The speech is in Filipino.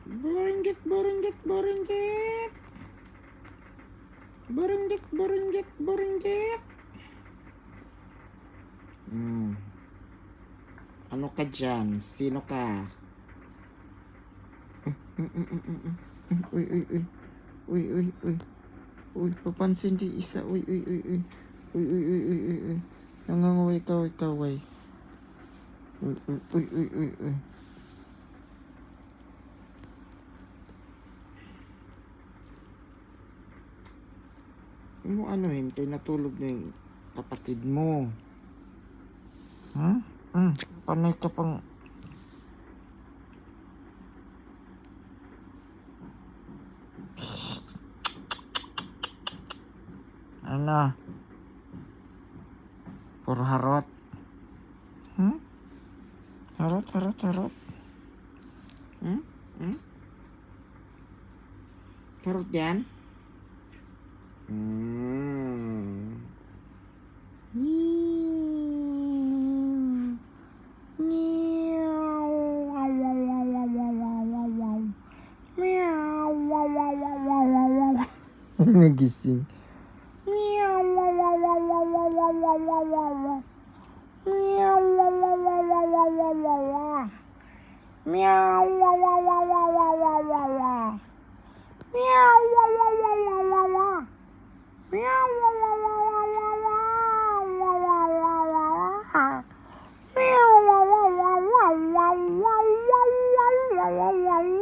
Buringgit, buringgit, buringgit. Buringgit, buringgit, buringgit. Ano ka dyan? Sino ka? Uy, uy, uy. Uy, uy, uy. Uy, papansin di isa. Uy, uy, uy, uy. Uy, uy, uy, uy, uy, uy. Nangangaway kaway kaway. Uy, uy, uy, uy, uy, uy. Ano anuhin kay natulog na yung kapatid mo? Ha? Panay ka pang... Ano? Puro harot. Harot, harot, harot. Harot yan? Nagising. Meow, wow, wow, wow, wow, wow, wow, wow, wow, wow. Meow, wow, wow, wow, wow, wow, wow, wow, wow. Meow, wow, wow, wow, wow, wow, wow, wow, wow. Meow, wow, wow,